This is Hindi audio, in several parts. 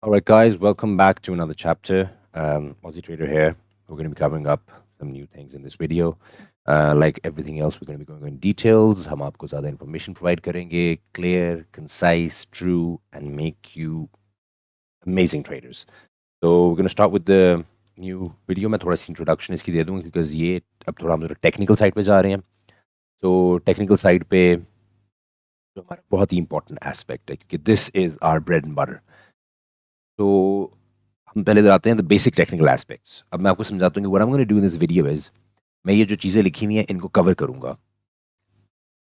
All right, guys, welcome back to another chapter. Aussie Trader here. We're going to be covering up some new things in this video. Like everything else, we're going to be going in details. हम आपको ज़्यादा information provide करेंगे, clear, concise, true, and make you amazing traders. So we're going to start with the new video. मैं थोड़ा सी introduction इसकी दे दूँगा because ये अब थोड़ा हम technical side पे जा रहे हैं. So technical side पे जो हमारा बहुत ही important aspect है क्योंकि this is our bread and butter. तो हम पहले इधर आते हैं द बेसिक टेक्निकल एस्पेक्ट्स. अब मैं आपको समझाता हूँ कि what I am gonna do in this video is मैं ये जो चीज़ें लिखी हुई हैं इनको कवर करूँगा.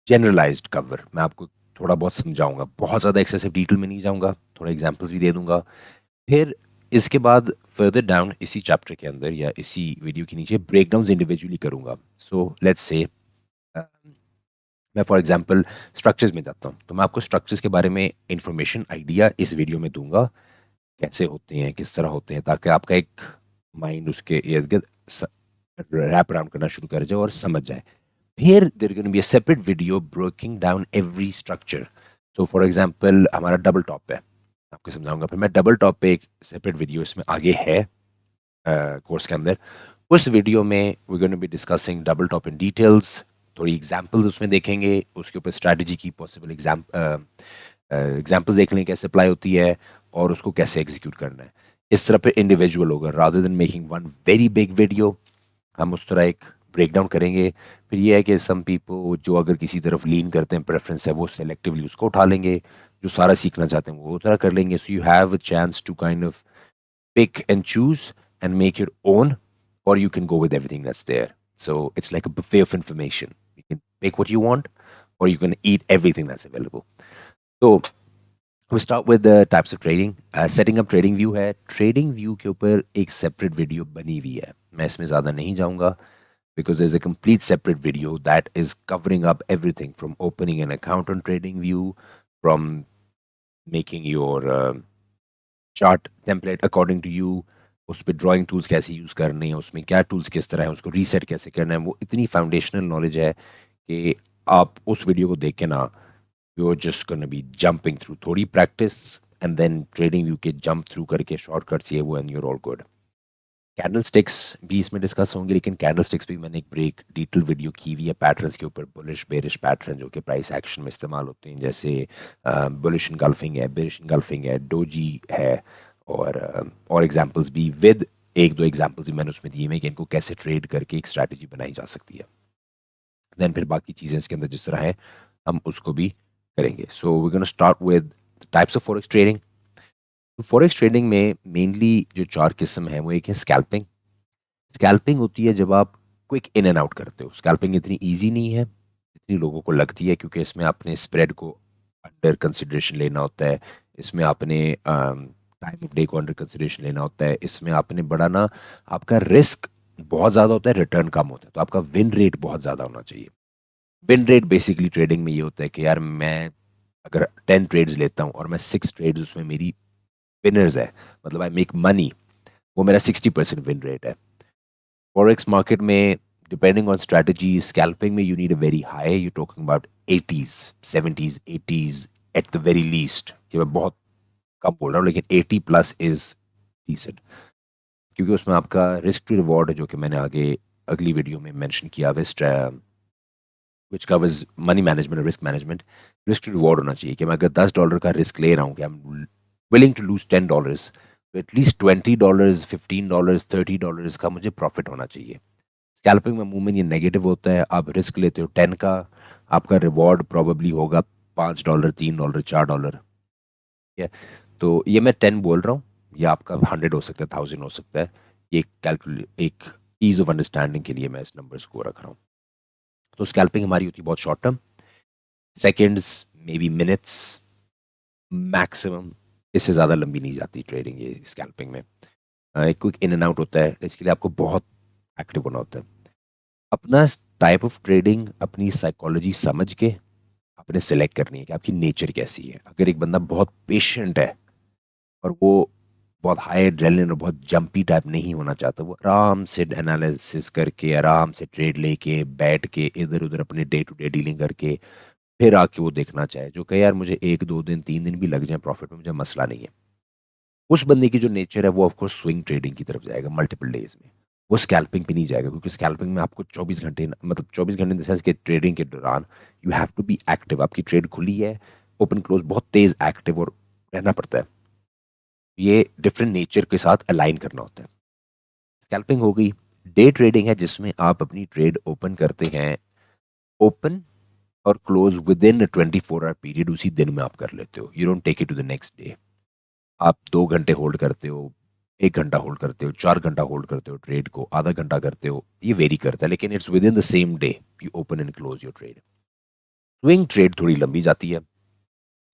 जनरलाइज्ड कवर मैं आपको थोड़ा बहुत समझाऊंगा, बहुत ज़्यादा एक्सेसिव डिटेल में नहीं जाऊँगा, थोड़ा एग्जांपल्स भी दे दूंगा. फिर इसके बाद फर्दर डाउन इसी चैप्टर के अंदर या इसी वीडियो के नीचे ब्रेक डाउन इंडिविजुअली करूँगा. सो लेट्स से मैं फॉर एग्जांपल स्ट्रक्चर्स में जाता हूँ तो मैं आपको स्ट्रक्चर्स के बारे में इंफॉर्मेशन आइडिया इस वीडियो में दूंगा, कैसे होते हैं, किस तरह होते हैं, ताकि आपका एक माइंड उसके इर्द गिर्द रैप अराउंड करना शुरू कर जाए और समझ जाए. फिर there gonna be a separate video breaking down every structure. So for example हमारा डबल टॉप है, आपको समझाऊंगा. फिर मैं डबल टॉप पे एक सेपरेट वीडियो इसमें आगे है कोर्स के अंदर. उस वीडियो में we gonna be discussing double top in details, थोड़ी एग्जांपल्स उसमें देखेंगे, उसके ऊपर स्ट्रैटेजी की पॉसिबल एग्जांपल्स देख लें कैसे अप्लाई होती है और उसको कैसे एग्जीक्यूट करना है. इस तरह पे इंडिविजुअल होगा rather than making one very big video. हम उस तरह एक ब्रेक डाउन करेंगे. फिर ये है कि सम पीपल जो अगर किसी तरफ लीन करते हैं, प्रेफरेंस है, वो सेलेक्टिवली उसको उठा लेंगे. जो सारा सीखना चाहते हैं वो तरह कर लेंगे. So you have a chance to kind of pick and choose and make your own, or you can go with everything that's there. So it's like a buffet of information. You can pick what you want, or you can eat everything that's available. So we start with the types of trading. Setting up trading view है. Trading view के ऊपर एक separate video बनी हुई है. मैं इसमें ज़्यादा नहीं जाऊँगा because there's a complete separate video that is covering up everything from opening an account on trading view, from making your chart template according to you, उस पर ड्राइंग टूल्स कैसे यूज़ करने हैं, उसमें क्या टूल्स किस तरह है, उसको रीसेट कैसे करना है. वो इतनी फाउंडेशनल नॉलेज है कि आप उस वीडियो को देख के ना you are just gonna be jumping through, थोड़ी practice and then trading view के जंप थ्रू करके शॉर्टकट्स ये वो and you're all good. Candle sticks भी इसमें डिस्कस होंगे, लेकिन कैंडल स्टिक्स भी मैंने एक ब्रेक डिटेल वीडियो की हुई है पैटर्न्स के ऊपर, बुलिश बेरिश पैटर्न जो कि प्राइस एक्शन में इस्तेमाल होते हैं, जैसे बुलिश इनगल्फिंग है, बेरिश इनगल्फिंग है, डोजी है, और एग्जांपल्स भी विद एक दो एग्जांपल्स भी मैंने उसमें दिए हैं कि इनको कैसे ट्रेड करके एक स्ट्रैटेजी बनाई जा सकती है. देन फिर बाकी चीज़ें इसके अंदर जिस तरह है हम उसको भी करेंगे. So we gonna start with types of forex trading. Forex trading में मेनली जो चार किस्म है वो एक है स्कैल्पिंग. स्कैल्पिंग होती है जब आप क्विक इन एंड आउट करते हो. स्कैल्पिंग इतनी इजी नहीं है जितनी लोगों को लगती है, क्योंकि इसमें आपने स्प्रेड को अंडर कंसिडरेशन लेना होता है, इसमें आपने टाइम ऑफ डे को अंडर कंसिडरेशन लेना होता है, इसमें आपने बड़ा ना आपका रिस्क बहुत ज़्यादा होता है, रिटर्न कम होता है, तो आपका विन रेट बहुत ज़्यादा होना चाहिए. विन रेट बेसिकली ट्रेडिंग में ये होता है कि यार मैं अगर 10 ट्रेड्स लेता हूँ और मैं 6 ट्रेड्स उसमें मेरी विनर्स है, मतलब आई मेक मनी, वो मेरा 60% विन रेट है. फॉरेक्स मार्केट में डिपेंडिंग ऑन स्ट्रैटेजी, स्कैल्पिंग में you need a very high, you talking about 80s 70s 80s at the very least. कि मैं बहुत कम बोल रहा हूँ, लेकिन 80 प्लस इज डिसेंट, क्योंकि उसमें आपका रिस्क टू रिवॉर्ड है जो कि मैंने आगे अगली वीडियो में मेंशन किया है, विच कवर्स मनी मैनेजमेंट और risk management. Risk to reward होना चाहिए कि मैं अगर $10 का रिस्क ले रहा हूँ कि I am willing to lose $10, तो एटलीस्ट $20 $15 $30 का मुझे प्रॉफिट होना चाहिए. स्कैल्पिंग में मूवमेंट ये नेगेटिव होता है. आप रिस्क लेते हो 10 का, आपका रिवॉर्ड प्रॉबली होगा $5 $3 $4. ठीक है, तो ये मैं 10 बोल रहा हूँ, या आपका 100 हो सकता है, 1000 हो सकता है. ये एक ईज ऑफ अंडरस्टैंडिंग के लिए मैं इस नंबर्स को रख रहा हूँ. तो स्कैल्पिंग हमारी होती है बहुत short term, seconds may be minutes maximum, इससे ज़्यादा लंबी नहीं जाती ट्रेडिंग ये स्कैल्पिंग में. एक क्विक इन एंड आउट होता है, इसके लिए आपको बहुत एक्टिव होना होता है. अपना टाइप ऑफ ट्रेडिंग अपनी साइकोलॉजी समझ के आपने सेलेक्ट करनी है कि आपकी नेचर कैसी है. अगर एक बंदा बहुत पेशेंट है और वो बहुत हाई एड्रेनलिन और बहुत जंपी टाइप नहीं होना चाहता, वो आराम से एनालिसिस करके आराम से ट्रेड लेके बैठ के इधर उधर अपने डे टू डे डीलिंग करके फिर आके वो देखना चाहे, जो कहे यार मुझे 1 2 दिन 3 दिन भी लग जाए प्रॉफिट में, मुझे मसला नहीं है, उस बंदे की जो नेचर है वो ऑफकोर्स स्विंग ट्रेडिंग की तरफ जाएगा मल्टीपल डेज में। वो स्कैल्पिंग पे नहीं जाएगा, क्योंकि स्कैल्पिंग में आपको 24 घंटे, मतलब 24 घंटे इन द सेंस कि ट्रेडिंग के दौरान you have to be active. आपकी ट्रेड खुली है, ओपन क्लोज बहुत तेज एक्टिव और रहना पड़ता है। ये डिफरेंट नेचर के साथ अलाइन करना होता है। स्कैल्पिंग हो गई। डे ट्रेडिंग है जिसमें आप अपनी ट्रेड ओपन करते हैं, ओपन और close within 24 hour period उसी दिन में आप कर लेते हो। You don't take it to the next day. आप 2 घंटे होल्ड करते हो, 1 घंटा होल्ड करते हो, 4 घंटा होल्ड करते हो ट्रेड को, आधा घंटा करते हो, ये वेरी करता है, लेकिन it's within the same day you open and close your trade. Swing trade थोड़ी लंबी जाती है।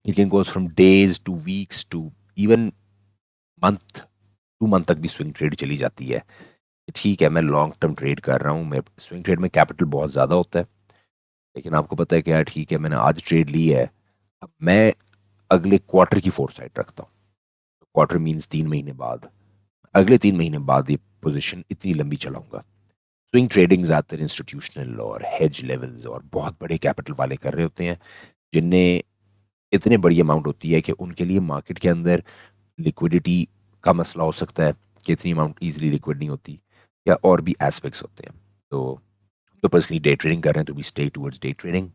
It can goes from days to weeks to even month, 2 month तक भी स्विंग ट्रेड चली जाती है। ठीक है, मैं लॉन्ग टर्म ट्रेड कर रहा हूँ, मैं स्विंग ट्रेड में कैपिटल बहुत ज़्यादा होता है, लेकिन आपको पता है कि यार ठीक है मैंने आज ट्रेड ली है, अब मैं अगले क्वार्टर की फोरसाइट रखता हूँ। क्वार्टर मीन्स 3 महीने बाद, अगले 3 महीने बाद ये पोजीशन इतनी लंबी चलाऊंगा। स्विंग ट्रेडिंग ज़्यादातर इंस्टीट्यूशनल और हेज लेवल्स और बहुत बड़े कैपिटल वाले कर रहे होते हैं, जिनमें इतने बड़ी अमाउंट होती है कि उनके लिए मार्केट के अंदर लिक्विडिटी का मसला हो सकता है कि इतनी अमाउंट ईजिली लिक्विड नहीं होती, या और भी एस्पेक्ट्स होते हैं। तो पर्सनली डे ट्रेडिंग कर रहे हैं तो भी stay towards day trading.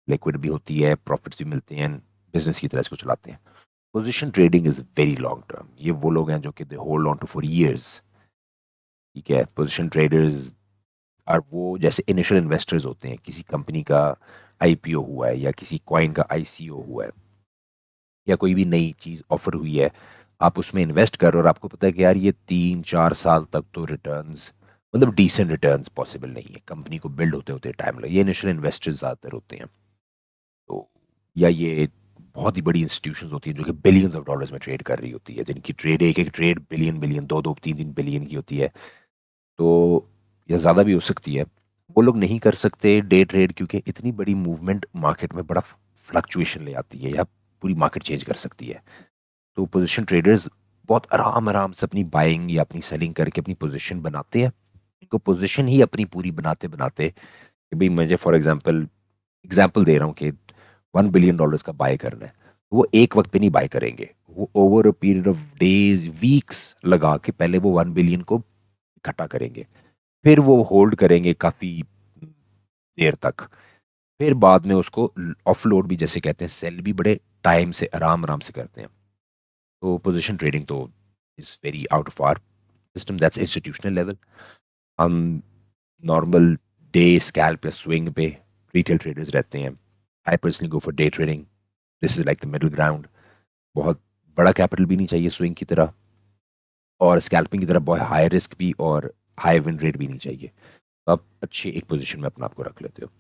Liquid भी होती है, प्रॉफिट्स भी मिलते हैं, बिजनेस की तरह इसको चलाते हैं। Position trading is very long term. ये वो लोग हैं जो कि they hold on to for years. ठीक है, पोजीशन ट्रेडर्स और वो जैसे इनिशियल इन्वेस्टर्स होते हैं, किसी कंपनी का आईपीओ हुआ है या किसी कॉइन का आईसीओ हुआ है या कोई भी नई चीज़ ऑफर हुई है, आप उसमें इन्वेस्ट कर रहे हो और आपको पता है कि यार ये 3-4 साल तक तो रिटर्न्स, मतलब डिसेंट रिटर्न्स पॉसिबल नहीं है, कंपनी को बिल्ड होते होते टाइम लगे। ये इनिशियल इन्वेस्टर्स ज़्यादातर होते हैं। तो या ये बहुत ही बड़ी इंस्टीट्यूशंस होती हैं जो कि बिलियंस ऑफ डॉलर्स में ट्रेड कर रही होती है, जिनकी ट्रेड एक एक ट्रेड बिलियन बिलियन, 2-2 3-3 बिलियन की होती है। तो या ज़्यादा भी हो सकती है। वो लोग नहीं कर सकते डे ट्रेड, क्योंकि इतनी बड़ी मूवमेंट मार्केट में बड़ा फ्लक्चुएशन ले आती है या पूरी मार्केट चेंज कर सकती है। तो पोजीशन ट्रेडर्स बहुत आराम आराम से अपनी बाइंग या अपनी सेलिंग करके अपनी पोजीशन बनाते हैं। इनको पोजीशन ही अपनी पूरी बनाते बनाते कि भाई मुझे फॉर एग्जांपल एग्जांपल दे रहा हूँ कि $1 बिलियन का बाय करना है, तो वो एक वक्त पे नहीं बाय करेंगे, वो over a period of days weeks लगा के पहले वो 1 बिलियन को इकट्ठा करेंगे, फिर वो होल्ड करेंगे काफ़ी देर तक, फिर बाद में उसको ऑफलोड भी जैसे कहते हैं, सेल भी बड़े टाइम से आराम आराम से करते हैं। तो पोजीशन ट्रेडिंग तो is very out of our system, that's institutional level. हम नॉर्मल डे स्कैल्प या स्विंग पे रिटेल ट्रेडर्स रहते हैं। I personally go for day trading. This is like the middle ground. बहुत बड़ा कैपिटल भी नहीं चाहिए स्विंग की तरह, और स्कैल्पिंग की तरह बहुत हाई रिस्क भी और हाई विन रेट भी नहीं चाहिए। तो आप अच्छी एक पोजीशन में अपने आप को रख लेते हो।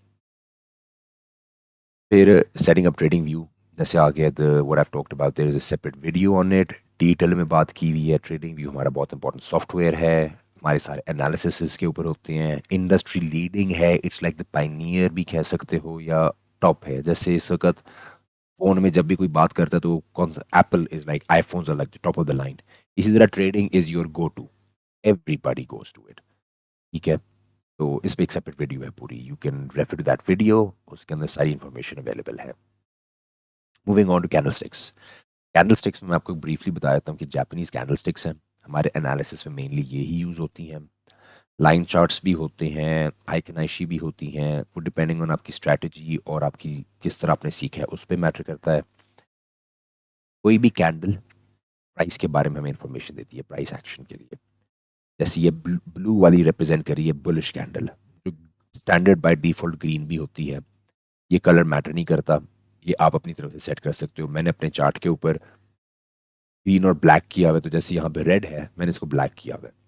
फिर सेटिंग अप ट्रेडिंग व्यू जैसे आ गया, the what I talked about, there is a separate video on it, detail में बात की हुई है। ट्रेडिंग व्यू हमारा बहुत इंपॉर्टेंट सॉफ्टवेयर है, हमारे सारे एनालिसिस इसके ऊपर होते हैं, इंडस्ट्री लीडिंग है, इट्स लाइक द पायनियर भी कह सकते हो, या टॉप है। जैसे इस वक्त फोन में जब भी कोई बात करता है तो कौन सा, Apple is like, iPhones are like the top of the line. इसी तरह trading is your go to, everybody goes to it. ठीक है, तो इस पे एक सेपरेट वीडियो है पूरी, you can refer to that video, उसके अंदर सारी इंफॉर्मेशन अवेलेबल है। Moving on to candlesticks. Candlesticks में मैं आपको ब्रीफली बता देता हूँ कि जापानीज कैंडलस्टिक्स हैं, हमारे एनालिसिस में मेनली ये ही यूज़ होती हैं। लाइन चार्ट्स भी होते हैं, आइकनाइशी भी होती हैं, वो डिपेंडिंग ऑन आपकी स्ट्रैटेजी और आपकी किस तरह आपने सीखा है उस पर मैटर करता है। कोई भी कैंडल प्राइस के बारे में हमें इंफॉर्मेशन देती है, प्राइस एक्शन के लिए। जैसे ये ब्लू वाली रिप्रेजेंट करी है बुलिश कैंडल, जो स्टैंडर्ड बाय डिफॉल्ट ग्रीन भी होती है। ये कलर मैटर नहीं करता, ये आप अपनी तरफ से सेट कर सकते हो। मैंने अपने चार्ट के ऊपर ग्रीन और ब्लैक किया हुआ है, तो जैसे यहाँ पे रेड है मैंने इसको ब्लैक किया हुआ है।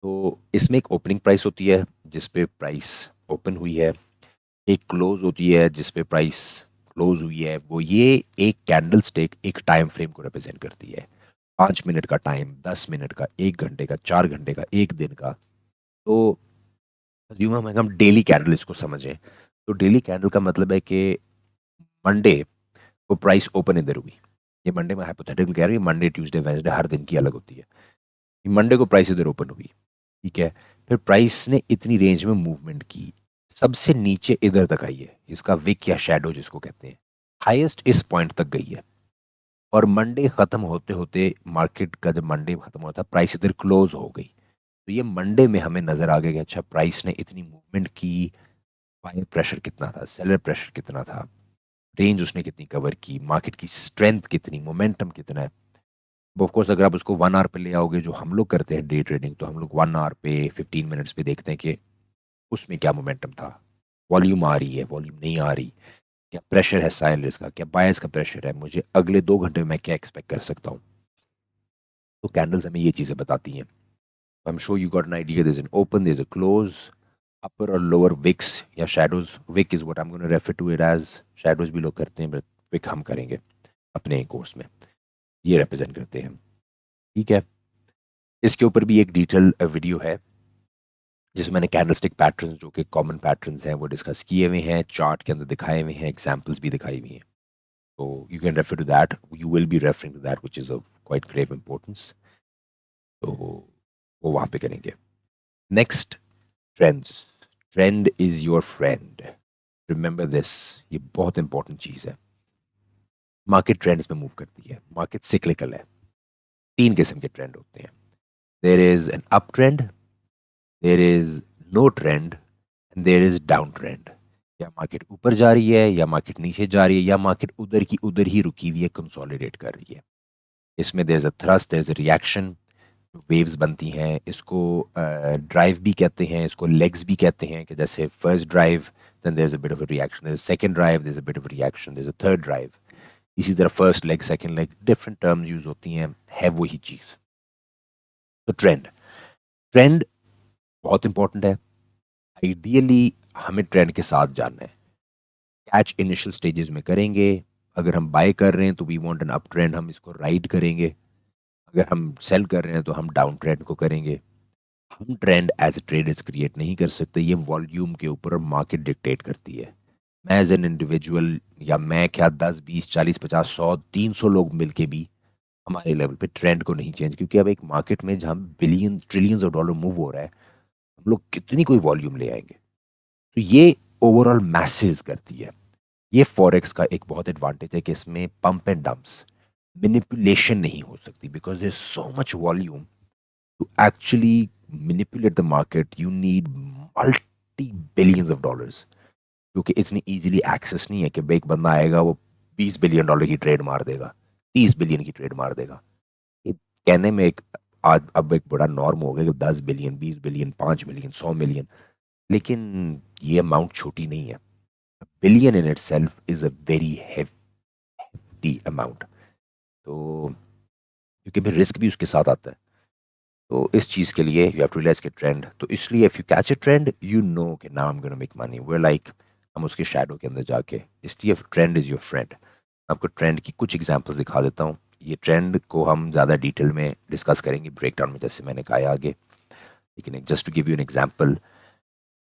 तो इसमें एक ओपनिंग प्राइस होती है जिस पे प्राइस ओपन हुई है, एक क्लोज होती है जिस पे प्राइस क्लोज हुई है। वो ये एक कैंडल स्टिक एक टाइम फ्रेम को रिप्रेजेंट करती है, 5 मिनट का टाइम, 10 मिनट का, 1 घंटे का, 4 घंटे का, एक दिन का। तो हम डेली कैंडल इसको समझें, तो डेली कैंडल का मतलब है कि मंडे को प्राइस ओपन इधर हुई, ये मंडे में हाइपोथेटिकल कह रही है, मंडे ट्यूसडे वेडनेसडे हर दिन की अलग होती है। मंडे को प्राइस इधर ओपन हुई, ठीक है, फिर प्राइस ने इतनी रेंज में मूवमेंट की, सबसे नीचे इधर तक आई है, इसका विक या शैडो जिसको कहते हैं, हाईएस्ट इस पॉइंट तक गई है। और मंडे ख़त्म होते होते मार्केट का जब मंडे ख़त्म होता प्राइस इधर क्लोज हो गई, तो ये मंडे में हमें नज़र आ गया कि अच्छा प्राइस ने इतनी मूवमेंट की, बायर प्रेशर कितना था, सेलर प्रेशर कितना था, रेंज उसने कितनी कवर की, मार्केट की स्ट्रेंथ कितनी, मोमेंटम कितना है। ऑफ कोर्स अगर आप उसको 1 आवर पे ले आओगे जो हम लोग करते हैं डे ट्रेडिंग, तो हम लोग 1 आवर पे 15 मिनट्स पे देखते हैं कि उसमें क्या मोमेंटम था, वॉल्यूम आ रही है, वॉल्यूम नहीं आ रही, क्या प्रेशर है साइलर्स का, क्या बायर्स का प्रेशर है, मुझे अगले 2 घंटे में मैं क्या एक्सपेक्ट कर सकता हूँ। तो कैंडल्स हमें ये चीज़ें बताती हैं। I am sure you got an idea, there is an open, there is a close, upper और लोअर विक्स या shadows. Wick is what I am gonna refer to it as, shadows भी लोग करते हैं बट विक हम करेंगे अपने कोर्स में, ये रिप्रेजेंट करते हैं। ठीक है, इसके ऊपर भी एक डिटेल वीडियो है जिसमें मैंने कैंडलस्टिक पैटर्न्स जो कि कॉमन पैटर्न्स हैं वो डिस्कस किए हुए हैं, चार्ट के अंदर दिखाए हुए हैं, एग्जांपल्स भी दिखाई हुई हैं। तो you can refer to that, you will be referring to that which is of quite grave importance. तो वो वहाँ पे करेंगे। Next, trends. Trend is your friend, remember this, ये बहुत इंपॉर्टेंट चीज़ है। मार्केट ट्रेंड्स में मूव करती है, मार्केट सिक्लिकल है। 3 किस्म के ट्रेंड होते हैं, there is an up trend, there is no trend, and there is down trend. या मार्केट ऊपर जा रही है या मार्केट नीचे जा रही है या मार्केट उधर की उधर ही रुकी हुई है, कंसोलिडेट कर रही है। इसमें there is a thrust, there is a reaction, waves बनती हैं। इसको ड्राइव भी कहते हैं, इसको लेग्स भी कहते हैं, कि जैसे first drive, then there is a bit of a reaction, there is second drive, there is a bit of a reaction, there is a third drive. इसी तरह first leg, second leg, different terms use होती हैं, है वही चीज़। तो ट्रेंड, ट्रेंड बहुत इंपॉर्टेंट है। आइडियली हमें ट्रेंड के साथ जानना है। कैच इनिशियल स्टेजेस में करेंगे। अगर हम बाय कर रहे हैं तो we want an up trend, हम इसको राइड करेंगे। अगर हम सेल कर रहे हैं तो हम डाउन ट्रेंड को करेंगे। हम trend as a traders create नहीं कर सकते, ये वॉल्यूम के ऊपर मार्केट डिक्टेट करती है। मैं एज एन इंडिविजुअल या मैं क्या 10 20 40 50 100 300 लोग मिलके भी हमारे लेवल पे ट्रेंड को नहीं चेंज, क्योंकि अब एक मार्केट में जहाँ billion trillions of dollar move हो रहा है, हम लोग कितनी कोई वॉल्यूम ले आएंगे। तो ये ओवरऑल मैसेज करती है। ये फॉरेक्स का एक बहुत एडवांटेज है कि इसमें पंप एंड डंप्स, मैनिपुलेशन नहीं हो सकती, because there so much volume. To actually manipulate the market you need multi billions of dollars, क्योंकि इतनी इजीली एक्सेस नहीं है कि भाई एक बंदा आएगा वो 20 बिलियन डॉलर की ट्रेड मार देगा, 30 बिलियन की ट्रेड मार देगा। ये कहने में एक आज अब एक बड़ा नॉर्म हो गया कि 10 बिलियन, 20 बिलियन, 5 मिलियन, 100 मिलियन, लेकिन ये अमाउंट छोटी नहीं है। Billion in it self is a very hefty amount. तो क्योंकि फिर रिस्क भी उसके साथ आता है। तो इस चीज़ के लिए यू हैव टू रियलाइज के ट्रेंड, तो इसलिए if you catch a trend you know कि now I am gonna make money, way like हम उसके शैडो के अंदर जाके, इसलिए ट्रेंड इज़ योर फ्रेंड। आपको ट्रेंड की कुछ एग्जांपल्स दिखा देता हूँ। ये ट्रेंड को हम ज़्यादा डिटेल में डिस्कस करेंगे ब्रेक डाउन में, जैसे मैंने कहा आगे, लेकिन just to give you an example.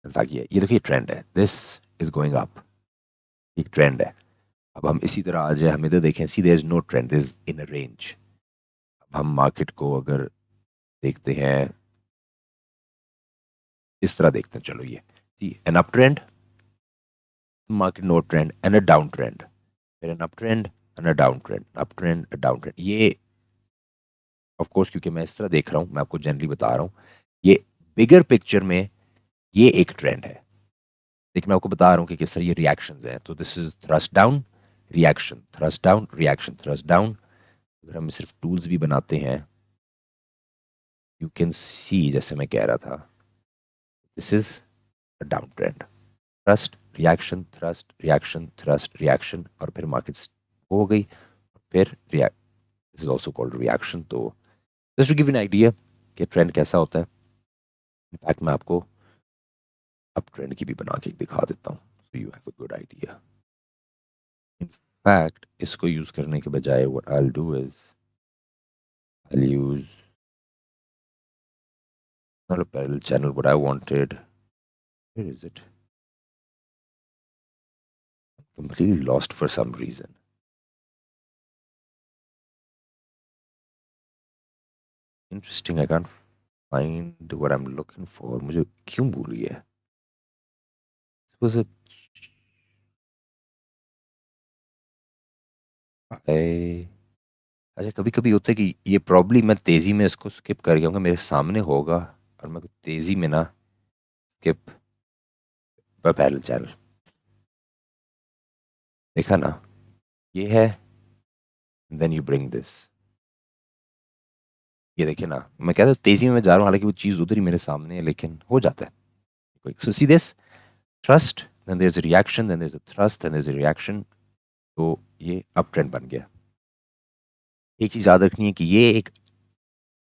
In fact ये देखिए ट्रेंड है, दिस इज गोइंग अप, एक ट्रेंड है। अब हम इसी तरह आ जाए, हम इधर देखें, see there is no trend, this is in a range. अब हम मार्केट को अगर देखते हैं, इस तरह देखते हैं, चलो ये see an up trend, market no trend and a down trend, फिर an up trend and a down trend, up trend, a down trend. ये ऑफ कोर्स क्योंकि मैं इस तरह देख रहा हूँ, मैं आपको जनरली बता रहा हूँ, ये बिगर पिक्चर में ये एक ट्रेंड है, लेकिन मैं आपको बता रहा हूँ कि किस तरह ये रिएक्शंस हैं। तो this is thrust down, reaction, thrust down, reaction, thrust down. अगर हम सिर्फ टूल्स भी बनाते हैं, यू कैन सी, जैसे मैं कह रहा था, this is a down trend, thrust reaction, thrust reaction, thrust reaction, और फिर मार्केट्स हो गई, फिर react, this is also called reaction. तो just to give an idea कि ट्रेंड कैसा होता है। इनफैक्ट मैं आपको अब ट्रेंड की भी बना के दिखा देता हूँ, सो you have a good idea. In fact इसको यूज करने के बजाय what I will do is I will use not a parallel channel, what I wanted, where is it, completely lost for some reason. Interesting, I can't find what I'm looking for, मुझे क्यों भूल गया? Was it I अच्छा, कभी-कभी होता है कि ये प्रॉब्ली मैं तेज़ी में इसको स्किप कर गया हूँ, मेरे सामने होगा और मैं तेज़ी में ना स्किप पर पैरेलल चैनल, देखा ना? ये है, देन यू ब्रिंग दिस, ये देखिए ना, मैं कह रहा हूँ तेज़ी में मैं जा रहा हूँ, हालाँकि वो चीज़ उधर ही मेरे सामने है, लेकिन हो जाता है। So see this, trust, then there is a reaction, then there is a thrust, then there is a reaction, तो ये अप ट्रेंड बन गया। एक चीज़ याद रखनी है कि ये एक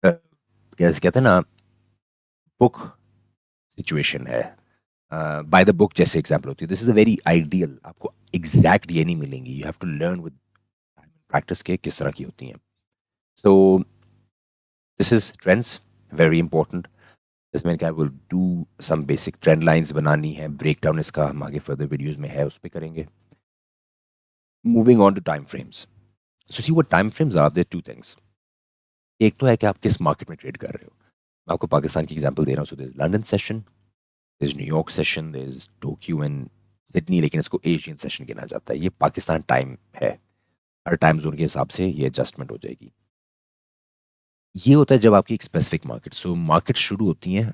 कैसे कहते हैं ना, बुक सिचुएशन है। बाय द बुक जैसे एग्जाम्पल होती है, this is a very ideal, आपको एग्जैक्ट ये नहीं मिलेंगी, you have to learn with practice के किस तरह की होती हैं। So this is trends, very important. इसमें क्या will do some basic trend lines बनानी है, ब्रेक डाउन इसका हम आगे फर्दर वीडियोज में है, उस पर करेंगे। Moving on to time frames, so see what time frames are, there two things. एक तो है कि आप किस मार्केट में ट्रेड कर रहे हो। मैं आपको पाकिस्तान की एग्जांपल दे रहा हूँ, so this London session, this New York session, this Tokyo and Sydney, लेकिन इसको एशियन सेशन गिना जाता है। ये पाकिस्तान टाइम है, हर टाइम जोन के हिसाब से ये एडजस्टमेंट हो जाएगी। ये होता है जब आपकी एक स्पेसिफिक मार्केट, सो मार्केट शुरू होती हैं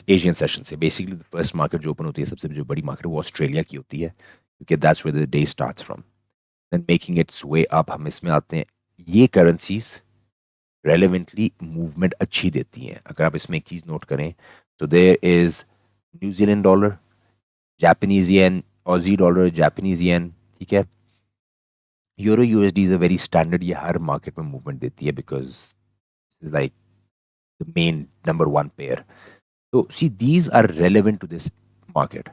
एशियन सेशन से। बेसिकली फर्स्ट मार्केट जो ओपन होती है, सबसे जो बड़ी मार्केट, वो ऑस्ट्रेलिया की होती है, क्योंकि that's where the day starts from. Then making its way up, हम इसमें आते हैं। ये करेंसीज रेलेवेंटली मूवमेंट अच्छी देती हैं। अगर आप इसमें एक चीज़ नोट करें, तो there is New Zealand dollar, Japanese yen, Aussie dollar, Japanese yen, ठीक है। Euro USD is a very standard, ये हर मार्केट में मूवमेंट देती है, because is like the main number one pair. तो see these are relevant to this market.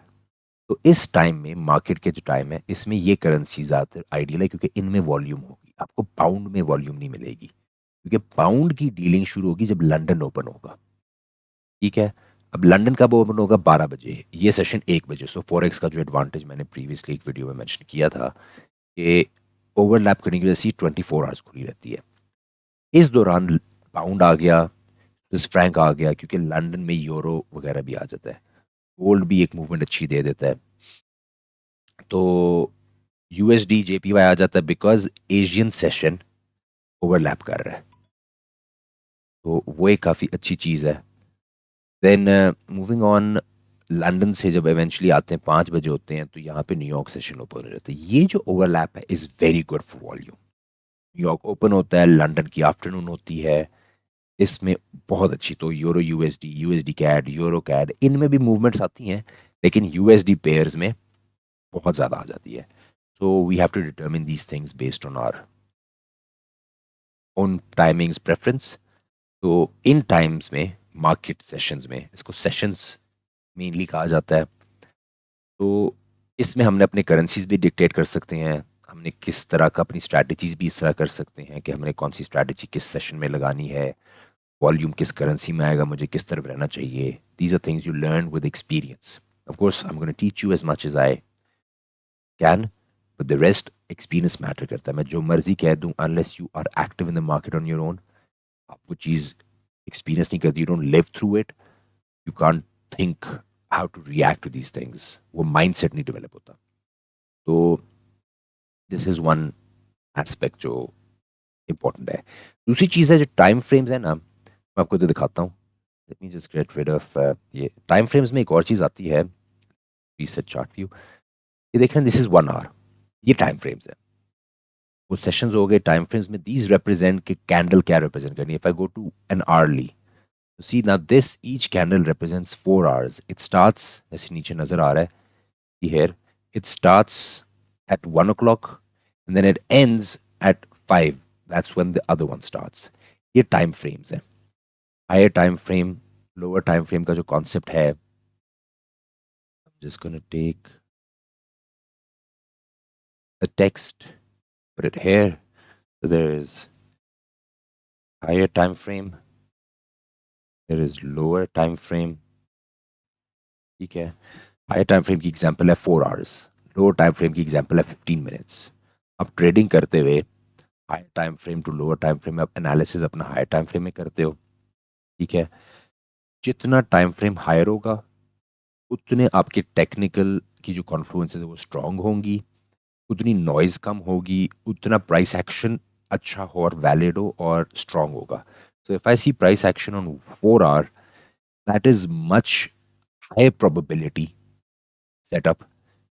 तो इस टाइम में, मार्केट के जो टाइम है, इसमें ये करेंसी ज़्यादातर आइडियल है, क्योंकि इनमें वॉल्यूम होगी। आपको पाउंड में वॉल्यूम नहीं मिलेगी, क्योंकि पाउंड की डीलिंग शुरू होगी जब लंदन ओपन होगा, ठीक है। अब लंदन कब ओपन होगा? 12 बजे, ये सेशन 1 बजे। सो फॉरेक्स का जो एडवांटेज मैंने प्रीवियसली एक वीडियो में मेंशन किया था कि ओवरलैप करने की वजह से 24 आवर्स खुली रहती है। इस दौरान पाउंड आ गया, स्विस फ्रैंक आ गया, क्योंकि लंदन में यूरो वगैरह भी आ जाता है। गोल्ड भी एक मूवमेंट अच्छी दे देता है। तो यूएसडी जेपीवाई आ जाता है, बिकॉज एशियन सेशन ओवरलैप कर रहा है, तो वो एक काफ़ी अच्छी चीज़ है। देन मूविंग ऑन, लंदन से जब इवेंचुअली आते हैं, 5 बजे होते हैं, तो यहाँ पे न्यूयॉर्क सेशन ओपन हो जाता है। ये जो ओवरलैप है is very good for volume. New York open होता है, लंदन की आफ्टरनून होती है, इसमें बहुत अच्छी। तो euro USD, USD CAD, euro CAD, इनमें भी मूवमेंट्स आती हैं, लेकिन यूएसडी पेयर्स में बहुत ज़्यादा आ जाती है। So we have to determine these things based on our own timings preference. तो इन टाइम्स में, मार्केट सेशंस में, इसको सेशंस मेनली कहा जाता है। तो इसमें हमने अपने करेंसीज भी डिक्टेट कर सकते हैं, हमने किस तरह का अपनी स्ट्रैटेजीज भी इस तरह कर सकते हैं कि हमने कौन सी स्ट्रैटेजी किस सेशन में लगानी है, वॉल्यूम किस करेंसी में आएगा, मुझे किस तरफ रहना चाहिए। These are things you learn with experience. Of course I am gonna teach you as much as I can, but the rest experience matter करता है। मैं जो मर्जी कह दूं, unless you are active in the market on your own, आप वो चीज़ एक्सपीरियंस नहीं करती, you don't live through it, you can't think how to react to these things, वो माइंड सेट नहीं डेवलप होता। तो दिस इज़ वन एस्पेक्ट जो इम्पोर्टेंट है। दूसरी चीज़ है जो टाइम फ्रेम्स है ना, मैं आपको तो दिखाता हूँ। Let me just get rid of ये टाइम फ्रेम्स में एक और चीज़ आती है, रीसेट चार्ट व्यू। ये देख रहे हैं, दिस इज़ 1 आवर, ये टाइम फ्रेम्स है। वो सेशंस हो गए टाइम फ्रेम्स में, दीज रिप्रेजेंट कि कैंडल क्या रिप्रेजेंट करनी है। If I go to an hourly, see now this each candle represents 4 hours. It starts, जैसे नीचे नजर आ रहा है here, it starts at 1 o'clock and then it ends at 5. That's when the other one starts. ये टाइम फ्रेम्स है। Higher time frame, lower time frame का जो कॉन्सेप्ट है, just gonna take a text, put it here. So there is higher time frame, there is lower time frame, ठीक है। हाई टाइम फ्रेम की एग्जांपल है 4 आवर्स, लोअर टाइम फ्रेम की एग्जांपल है 15 मिनट्स। अब ट्रेडिंग करते हुए high time frame to lower time frame में आप एनालिसिस अपना हाई टाइम फ्रेम में करते हो, ठीक है। जितना टाइम फ्रेम हायर होगा, उतने आपके टेक्निकल की जो कॉन्फ्लुएंसेस है वो स्ट्रांग होंगी, उतनी नॉइज कम होगी, उतना प्राइस एक्शन अच्छा हो और वैलिड हो और स्ट्रांग होगा. So if I see price action on 4 hour, that is much high probability setup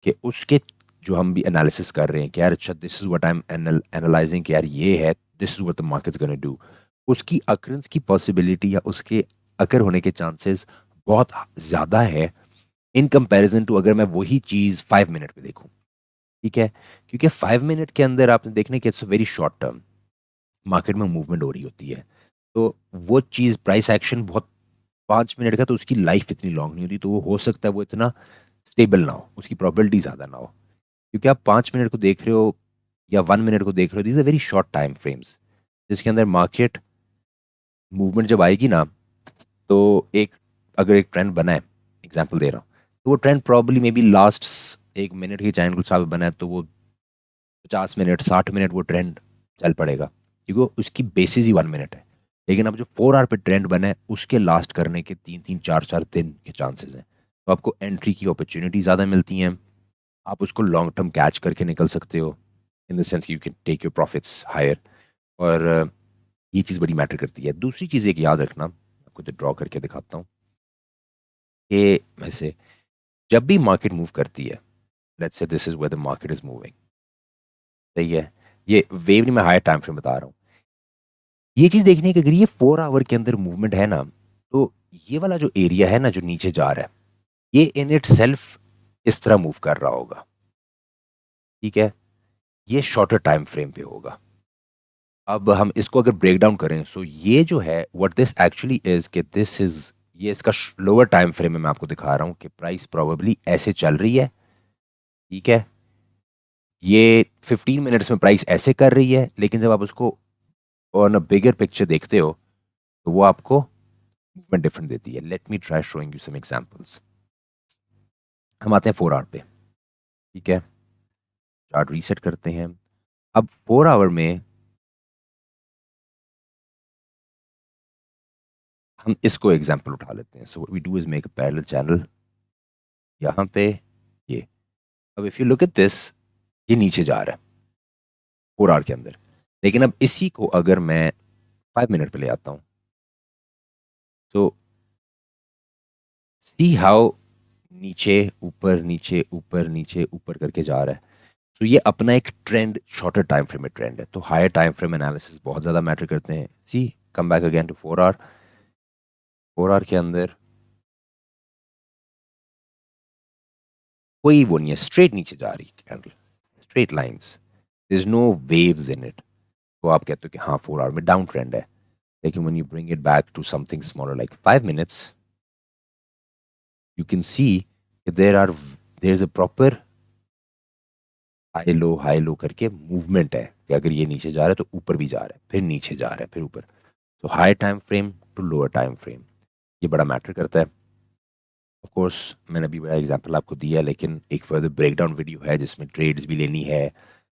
कि उसके जो हम भी एनालिसिस कर रहे हैं कि यार अच्छा this is what I M analysing कि यार ये है, this is what the markets gonna do, उसकी अकरेंस की पॉसिबिलिटी या उसके अकर होने के चांसेस बहुत ज़्यादा है इन कंपैरिजन टू अगर मैं वही चीज़ 5 मिनट पे देखूं. ठीक है, क्योंकि 5 मिनट के अंदर आपने देखना कि it's very short term, market में मूवमेंट हो रही होती है. तो वो चीज़ प्राइस एक्शन बहुत 5 मिनट का, तो उसकी लाइफ इतनी लॉन्ग नहीं होती, तो वो हो सकता है वो इतना स्टेबल ना हो, उसकी प्रोबेबिलिटी ज़्यादा ना हो. क्योंकि आप 5 मिनट को देख रहे हो या 1 मिनट को देख रहे हो, these are very short time frames जिसके अंदर मार्केट मूवमेंट जब आएगी ना, तो एक अगर एक ट्रेंड बना है, एग्जांपल दे रहा हूँ, तो वो trend probably may be last 1 minute के चैनल के हिसाब से बना है, तो वो 50 मिनट 60 मिनट वो ट्रेंड चल पड़ेगा क्योंकि उसकी बेसिस ही 1 मिनट है. लेकिन अब जो 4 आवर पे ट्रेंड बना है उसके लास्ट करने के 3 3 4 4 दिन के चांसेस हैं, तो आपको एंट्री की अपॉर्चुनिटी ज़्यादा मिलती हैं. आप उसको लॉन्ग टर्म कैच करके निकल सकते हो, in the sense you can take your profits higher. और ये चीज़ बड़ी मैटर करती है. दूसरी चीज़ एक याद रखना, आपको तो ड्रॉ करके दिखाता हूँ कि वैसे जब भी मार्केट मूव करती है, let's say this is where the market is moving, सही है, ये वेव नहीं, मैं हायर टाइम फ्रेम बता रहा हूँ. ये चीज़ देखने की अगर ये 4 आवर के अंदर मूवमेंट है ना, तो ये वाला जो एरिया है ना जो नीचे जा रहा है, ये इन इट सेल्फ इस तरह मूव कर रहा होगा. ठीक है, ये शॉर्टर टाइम फ्रेम पे होगा. अब हम इसको अगर ब्रेक डाउन करें, सो ये जो है व्हाट दिस एक्चुअली इज कि दिस इज, ये इसका लोअर टाइम फ्रेम में मैं आपको दिखा रहा हूँ कि प्राइस प्रोबेबली ऐसे चल रही है. ठीक है, ये 15 मिनट्स में प्राइस ऐसे कर रही है, लेकिन जब आप उसको ऑन अ बिगर पिक्चर देखते हो तो वो आपको मूवमेंट डिफरेंट देती है. Let me try showing you some examples. हम आते हैं 4 आवर पे. ठीक है, चार्ट रीसेट करते हैं. अब 4 आवर में हम इसको एग्जांपल उठा लेते हैं. So we do is make a parallel channel यहाँ पे. ये अब if you look at this, ये नीचे जा रहा है 4 आवर के अंदर. लेकिन अब इसी को अगर मैं 5 मिनट पे ले आता हूँ, तो सी हाउ नीचे ऊपर नीचे ऊपर नीचे ऊपर करके जा रहा है. तो ये अपना एक ट्रेंड शॉर्टर टाइम फ्रेम में ट्रेंड है, तो हायर टाइम फ्रेम एनालिसिस बहुत ज़्यादा मैटर करते हैं. See, come back again to 4 hour. 4 hour के अंदर कोई वो नहीं है, स्ट्रेट नीचे जा रही candle, straight lines, there is no waves in it. तो आप कहते हो कि हाँ 4 आवर में डाउन ट्रेंड है. लेकिन when you bring it back to something smaller like 5 minutes, you can see there is a proper high low करके मूवमेंट है कि अगर ये नीचे जा रहा है तो ऊपर भी जा रहा है, फिर नीचे जा रहा है, फिर ऊपर. तो high time frame to lower time frame, ये बड़ा मैटर करता है. ऑफ कोर्स मैंने अभी बड़ा एग्जांपल आपको दिया, लेकिन एक फर्दर ब्रेकडाउन वीडियो है जिसमें ट्रेड्स भी लेनी है,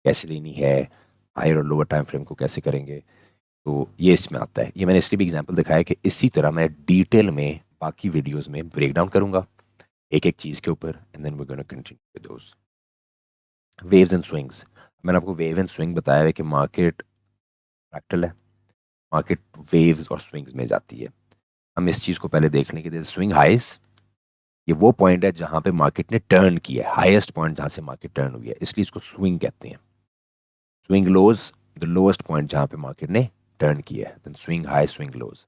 कैसे लेनी है, हायर और लोअर टाइम फ्रेम को कैसे करेंगे, तो ये इसमें आता है. ये मैंने इसलिए भी एग्जांपल दिखाया कि इसी तरह मैं डिटेल में बाकी वीडियोस में ब्रेकडाउन करूंगा एक एक चीज़ के ऊपर, and then we gonna continue with those. Waves and swings, मैंने आपको वेव एंड स्विंग बताया है कि मार्केट फ्रैक्टल है, मार्केट वेव्स और स्विंग्स में जाती है. हम इस चीज़ को पहले देख लें कि स्विंग हाइज, ये वो पॉइंट है जहां पे मार्केट ने टर्न किया है, हाईएस्ट पॉइंट जहां से मार्केट टर्न हुई है, इसलिए इसको स्विंग कहते हैं. Swing lows, the lowest point जहां पे मार्केट ने टर्न किया है. Then swing high, swing lows.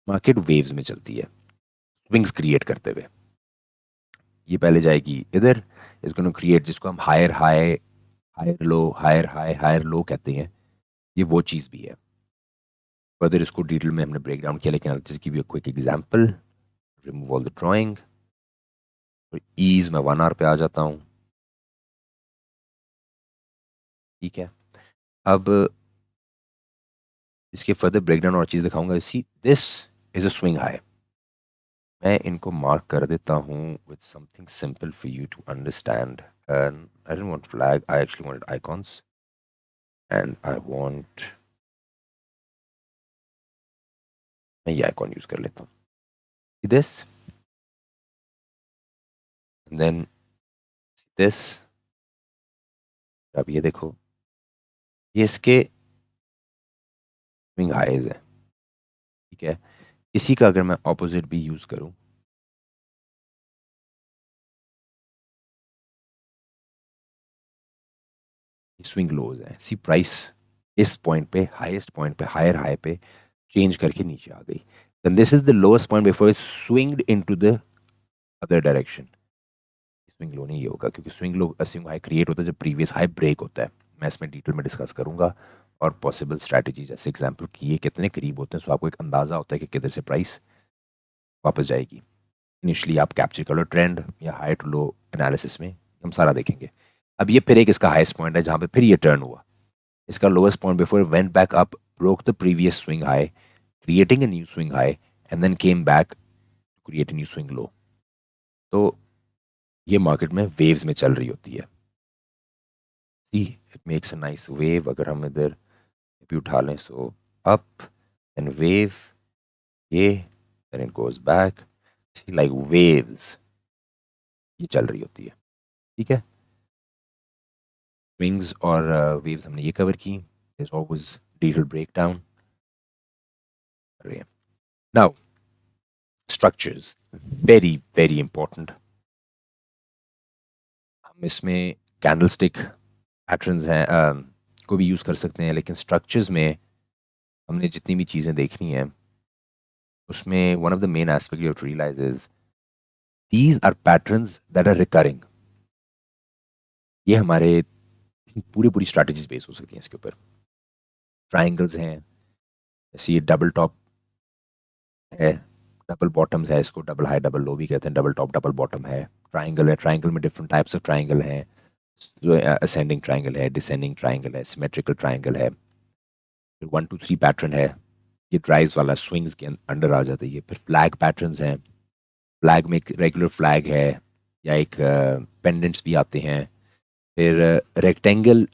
Market waves में चलती है स्विंग्स क्रिएट करते हुए. ये पहले जाएगी इधर, इज गोना क्रिएट जिसको हम higher high, higher low, higher high, higher low कहते हैं. ये वो चीज़ भी है. फर्दर इसको डिटेल में हमने ब्रेक डाउन किया, लेकिन I'll just give you a quick example. Remove all the drawing. ईज में 1 आवर पे आ जाता हूँ. ठीक है, अब इसके फर्दर ब्रेकडाउन और चीज़ दिखाऊंगा. See, this is a swing high. मैं इनको मार्क कर देता हूँ with something simple for you to understand. And I don't want flag, I actually wanted icons, and I want, मैं ये आइकॉन यूज कर लेता हूँ, दिस, देन दिस. अब ये देखो, ये इसके स्विंग हाइज है, ठीक है। इसी का अगर मैं ऑपोजिट भी यूज़ करूं, स्विंग लोज है, सी प्राइस इस पॉइंट पे, हाईएस्ट पॉइंट पे, हायर हाई पे चेंज करके नीचे आ गई, then this is the lowest point before it swinged into the other direction. Swing low नहीं ये होगा, क्योंकि swing low swing high create होता है जब प्रीवियस हाई ब्रेक होता है। मैं इसमें डिटेल में डिस्कस करूंगा, और पॉसिबल स्ट्रैटेजी जैसे एग्जांपल कि ये कितने करीब होते हैं, सो आपको एक अंदाज़ा होता है कि किधर से प्राइस वापस जाएगी। इनिशियली आप कैप्चर कर लो ट्रेंड या हाई टू लो एनालिसिस में, हम सारा देखेंगे। अब ये फिर एक इसका हाईएस्ट पॉइंट है जहाँ पे फिर ये टर्न हुआ, इसका lowest point before went back up, broke the previous swing high, creating a new swing high, and then came back to create a new swing low. तो ये मार्केट में वेव्स में चल रही होती है। See it makes a nice wave, अगर हम इधर भी उठा लें, सो अप देन वेव, ये then it goes back, see like waves ये चल रही होती है, ठीक है। स्विंग्स और वेव्स हमने ये कवर की, there's always detailed breakdown। Now structures, very very important. हम इसमें कैंडलस्टिक पैटर्न्स हैं को भी यूज़ कर सकते हैं, लेकिन स्ट्रक्चर्स में हमने जितनी भी चीज़ें देखनी हैं उसमें one of the main aspect you realise is these are patterns that are recurring. ये हमारे पूरी पूरी स्ट्रैटेजीज बेस हो सकती हैं इसके ऊपर। ट्राइंगल्स हैं, जैसे ये डबल टॉप है, डबल बॉटम्स है, इसको डबल हाई डबल लो भी कहते हैं, डबल टॉप डबल बॉटम है। ट्राइंगल है, ट्राइंगल में डिफरेंट टाइप्स ऑफ ट्राइंगल हैं, जो असेंडिंग ट्राइंगल है, डिसेंडिंग ट्राइंगल है, सिमेट्रिकल ट्राइंगल है। फिर 1 2 3 पैटर्न है, ये ड्राइव्स वाला स्विंग्स के अंडर आ जाता है ये। फिर फ्लैग पैटर्न्स हैं, फ्लैग में एक रेगुलर फ्लैग है या एक पेंडेंट्स भी आते हैं। फिर रेक्टेंगल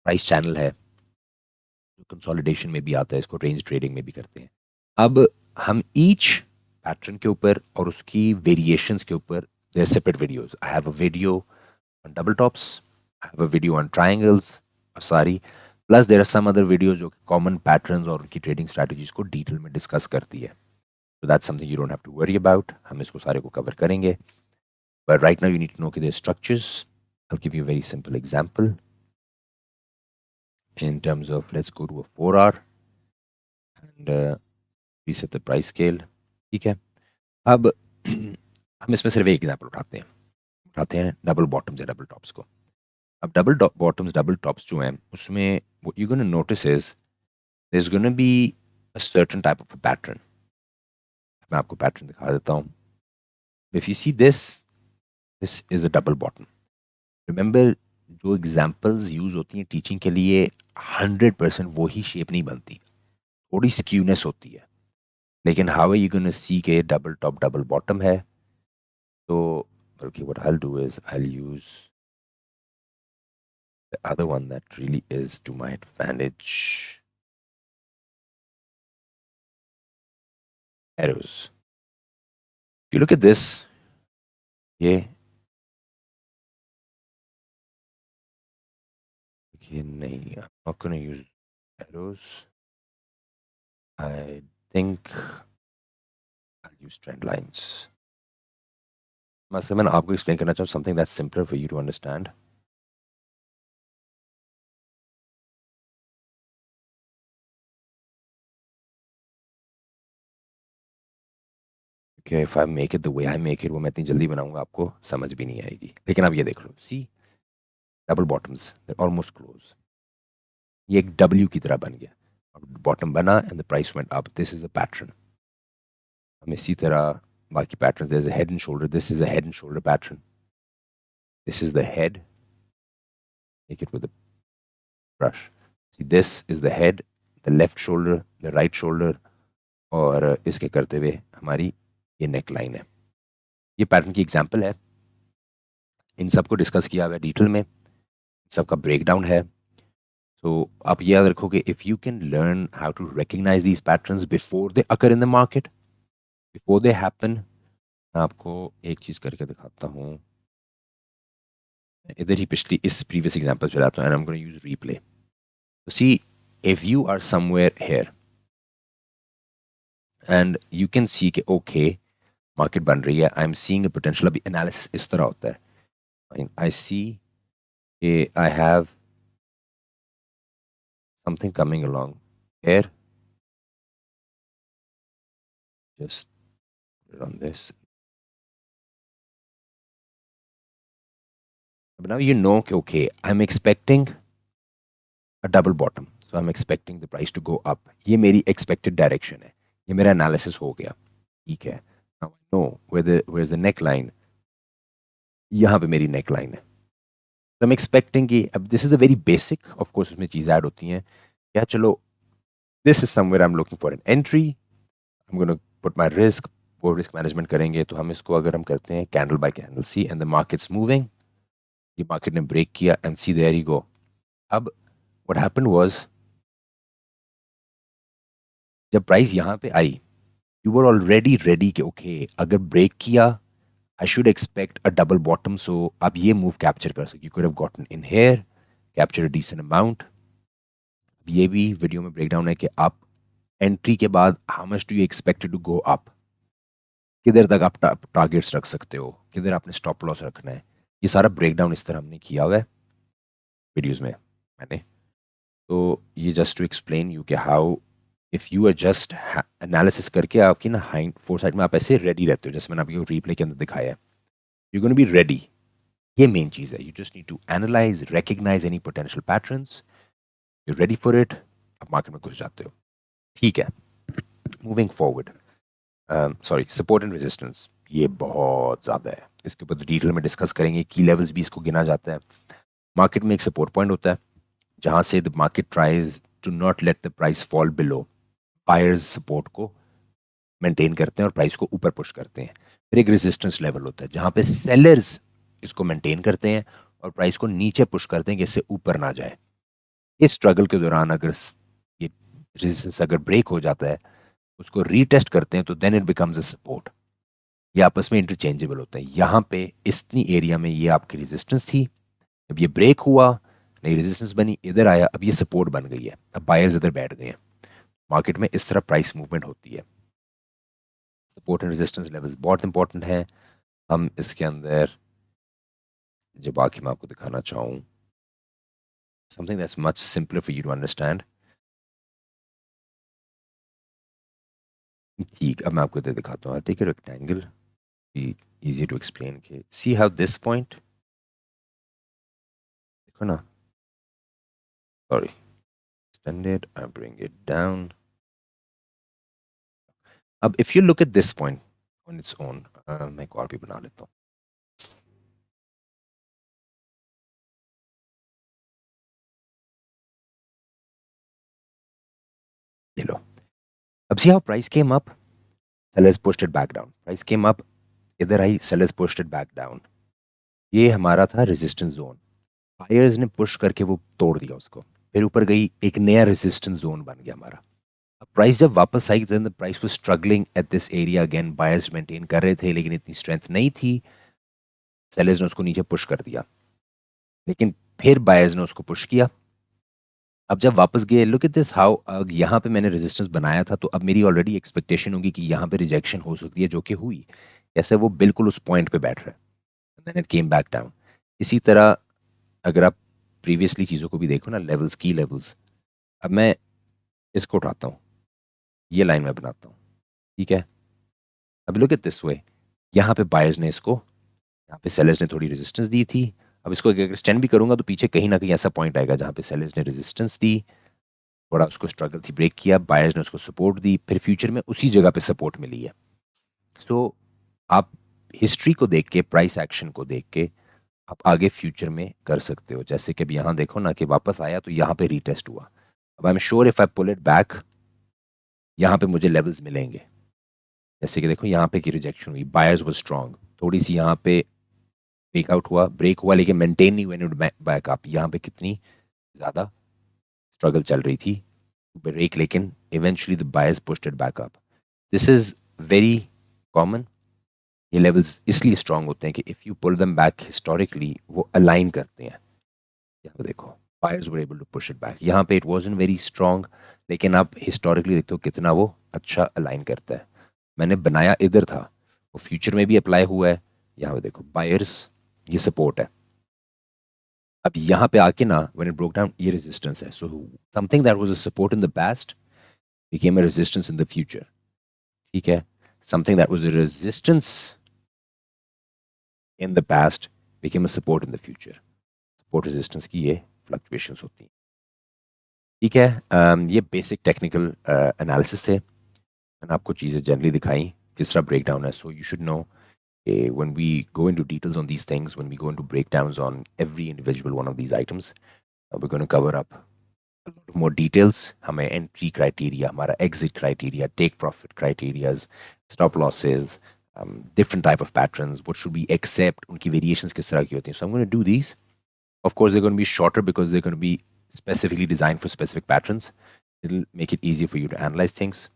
प्राइस चैनल है, जो कंसोलिडेशन में भी आता है, इसको रेंज ट्रेडिंग में भी करते हैं। अब हम ईच पैटर्न के ऊपर और उसकी वेरिएशंस के ऊपर there separate videos. I have a video on double tops, I have a video on triangles, sorry plus there are some other videos जो कॉमन पैटर्न्स और उनकी ट्रेडिंग स्ट्रैटेजीज को डिटेल में डिस्कस करती है। So that's something you don't have to worry about. हम इसको सारे को कवर करेंगे। But right now you need to know their structures. I'll give you a very simple example in terms of, let's go to a 4 hour and reset the price scale, ठीक है। अब हम इसमें सिर्फ एक एग्जाम्पल उठाते हैं डबल बॉटम्स या डबल टॉप्स को। अब डबल बॉटम्स डबल टॉप्स जो हैं उसमें what you're going to notice is there's going to be a certain type of a pattern। मैं आपको पैटर्न दिखा देता हूँ। If you see this, this is a double bottom। Remember, जो एग्जाम्पल्स यूज होती हैं टीचिंग के लिए 100% वही शेप नहीं बनती, थोड़ी स्क्यूनेस होती है। लेकिन how are you gonna see के डबल टॉप डबल बॉटम है, तो बल्कि what I will do is I will use the other one that really is to my advantage, arrows. You look at this, ये नहीं, I'm not gonna use arrows। I think I'll use trend lines। मैं आपको एक्सप्लेन करना चाहूँ something that's simpler for you to understand. कि if I make it the way I make it, वो मैं इतनी जल्दी बनाऊंगा आपको समझ भी नहीं आएगी। लेकिन अब ये देख लो, see double bottoms almost close, ये एक डब्ल्यू की तरह बन गया, बॉटम बना and the price went up, this is a pattern. हम इसी तरह बाकी pattern, there is a head and shoulder, this is a head and shoulder pattern, this is the head, make it with a brush, see this is the head, the left shoulder, the right shoulder, और इसके करते हुए हमारी ये नेक लाइन है। ये पैटर्न की एग्जाम्पल है, इन सबको डिस्कस किया हुआ है डिटेल में, सबका ब्रेकडाउन है। तो आप ये याद रखोगे, if you can learn how to recognise these patterns before they occur in the market, before they happen. मैं आपको एक चीज़ करके दिखाता हूँ, इधर ही पिछली इस प्रीवियस एग्जांपल पे लाता हूँ, and I am going to use replay. तो see if you are somewhere here and you can see कि okay market बन रही है, I'm seeing a potential. अभी analysis इस तरह होता है. I see I have something coming along here. Just put it on this. But now you know, okay, I'm expecting a double bottom. So I'm expecting the price to go up. ये मेरी expected direction है. ये मेरा analysis हो गया. ठीक है. Now I know where's the neckline. यहाँ पे मेरी neckline है. So I'm expecting कि अब this is a very basic. Of course उसमें चीज़ ऐड होती हैं. क्या चलो this is somewhere I'm looking for an entry. I'm going to put my risk. वो risk management करेंगे तो हम इसको अगर हम करते हैं candle by candle, see and the market's moving. ये मार्केट ने ब्रेक किया and see there you go. अब what happened was जब प्राइस यहाँ पे आई you were already ready कि okay अगर ब्रेक किया I should expect a double bottom, so आप ये move capture कर सकते. You could have gotten in here, capture a decent amount. ये भी वीडियो में ब्रेकडाउन है कि आप एंट्री के बाद how much do you expect it to go up, किधर तक आप टारगेट्स रख सकते हो, किधर आपने स्टॉप लॉस रखना है. ये सारा ब्रेकडाउन इस तरह हमने किया हुआ है वीडियोस में मैंने. तो ये जस्ट टू एक्सप्लेन यू कि how if you are just analysis करके आपकी ना हाइंड फोर साइड में आप ऐसे रेडी रहते हो, जैसे मैंने आपको रीप्ले के अंदर दिखाया है. You gonna be ready. ये मेन चीज़ है. You just need to analyse, recognise any potential patterns. You ready for it. आप मार्केट में घुस जाते हो. ठीक है. Moving forward. Sorry, support and resistance ये बहुत ज़्यादा है. इसके ऊपर डिटेल में डिस्कस करेंगे. की लेवल्स भी इसको गिना जाता है. मार्केट में एक सपोर्ट पॉइंट होता है जहाँ से the market tries to not let the price fall below. Buyers support को मेंटेन करते हैं और प्राइस को ऊपर पुश करते हैं. फिर एक रेजिस्टेंस लेवल होता है जहाँ पे सेलर्स इसको मेंटेन करते हैं और प्राइस को नीचे पुश करते हैं कि इससे ऊपर ना जाए. इस स्ट्रगल के दौरान अगर ये रेजिस्टेंस अगर ब्रेक हो जाता है, उसको रीटेस्ट करते हैं, तो then it becomes a support. ये आपस में इंटरचेंजेबल होते हैं. यहाँ पे इतनी एरिया में ये आपकी रेजिस्टेंस थी. अब ये ब्रेक हुआ, नई रेजिस्टेंस बनी, इधर आया, अब ये सपोर्ट बन गई है. अब बायर्स इधर बैठ गए हैं. मार्केट में इस तरह प्राइस मूवमेंट होती है. सपोर्ट एंड रेजिस्टेंस लेवल्स बहुत इंपॉर्टेंट हैं. हम इसके अंदर जो बाकी मैं आपको दिखाना चाहूँ, something that's much simpler for you to understand. ठीक, अब मैं आपको इधर दिखाता हूँ. Take a rectangle, easy to explain के. सी हाउ दिस पॉइंट, देखो ना, sorry, extended, I bring it down. अब if you look at this point on its own, मैं एक और भी बना लेता हूँ. ये लो. अब see how price came up, sellers pushed it back down. Price came up, इधर आई, sellers pushed it back down. ये हमारा था रेजिस्टेंस जोन. बायर्स ने पुश करके वो तोड़ दिया उसको. फिर ऊपर गई, एक नया रेजिस्टेंस जोन बन गया हमारा. अब प्राइस जब वापस आई, then the price was struggling at this area again. Buyers maintain कर रहे थे लेकिन इतनी स्ट्रेंथ नहीं थी. सेलर्स ने उसको नीचे पुश कर दिया, लेकिन फिर बायर्स ने उसको पुश किया. अब जब वापस गए, लुक एट दिस हाउ, यहाँ पे मैंने रेजिस्टेंस बनाया था, तो अब मेरी ऑलरेडी एक्सपेक्टेशन होगी कि यहाँ पे रिजेक्शन हो सकती है, जो कि हुई. ऐसे वो बिल्कुल उस पॉइंट पे बैठ रहा है. Then it came back down. इसी तरह अगर आप प्रीवियसली चीज़ों को भी देखो ना, लेवल्स, की लेवल्स. अब मैं इसको उठाता हूँ, ये लाइन में बनाता हूँ. ठीक है. अब लुक एट दिस वे, यहाँ पे बायर्स ने इसको, यहाँ पे सेलर्स ने थोड़ी रेजिस्टेंस दी थी. अब इसको अगर एक्सटेंड भी करूंगा तो पीछे कहीं ना कहीं ऐसा पॉइंट आएगा जहाँ पे सेलर्स ने रेजिस्टेंस दी, थोड़ा उसको स्ट्रगल थी, ब्रेक किया, बायर्स ने उसको सपोर्ट दी, फिर फ्यूचर में उसी जगह पे सपोर्ट मिली है. सो आप हिस्ट्री को देख के, प्राइस एक्शन को देख के आप आगे फ्यूचर में कर सकते हो. जैसे कि अब यहाँ देखो ना कि वापस आया तो यहाँ पे रीटेस्ट हुआ. अब I am sure if I pull it back, यहाँ पे मुझे लेवल्स मिलेंगे. जैसे कि देखो यहाँ पे की रिजेक्शन हुई, बायर्स वाज स्ट्रॉन्ग, थोड़ी सी यहाँ पे ब्रेकआउट हुआ, ब्रेक हुआ, लेकिन मेंटेन नहीं हुआ बैक अप. यहाँ पे कितनी ज़्यादा स्ट्रगल चल रही थी, ब्रेक, लेकिन eventually the buyers pushed it back up. This is very common. ये लेवल्स इसलिए स्ट्रॉन्ग होते हैं कि if you pull them back historically, वो अलाइन करते हैं. यहाँ पे देखो, buyers were able to push it back. यहाँ पे it wasn't very strong, लेकिन आप historically देखते हो कितना वो अच्छा align करता है. मैंने बनाया इधर था, वो future में भी apply हुआ है. यहाँ पे देखो buyers, ये support है. अब यहाँ पे आके ना when it broke down ये resistance है. So something that was a support in the past became a resistance in the future. ठीक है? Something that was a resistance in the past became a support in the future. Support resistance की ये fluctuations होती हैं. ठीक है, ये बेसिक टेक्निकल एनालिसिस थे. मैंने आपको चीज़ें जनरली दिखाई किस तरह ब्रेक डाउन है. So you should know when we go into details on these things, when we go into breakdowns on every individual one of these items, we're going to cover up a lot more details. हमें entry criteria, हमारा exit criteria, take profit criterias, stop losses, different type of patterns, what should we accept, उनकी variations किस तरह की होती हैं. So I'm going to do these. Of course, they're going to be shorter because they're going to be specifically designed for specific patterns. It'll make it easier for you to analyze things.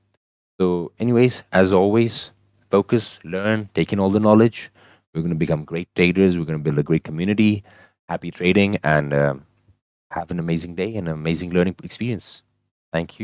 So, anyways, as always, focus, learn, take in all the knowledge. We're going to become great traders. We're going to build a great community. Happy trading and have an amazing day and an amazing learning experience. Thank you.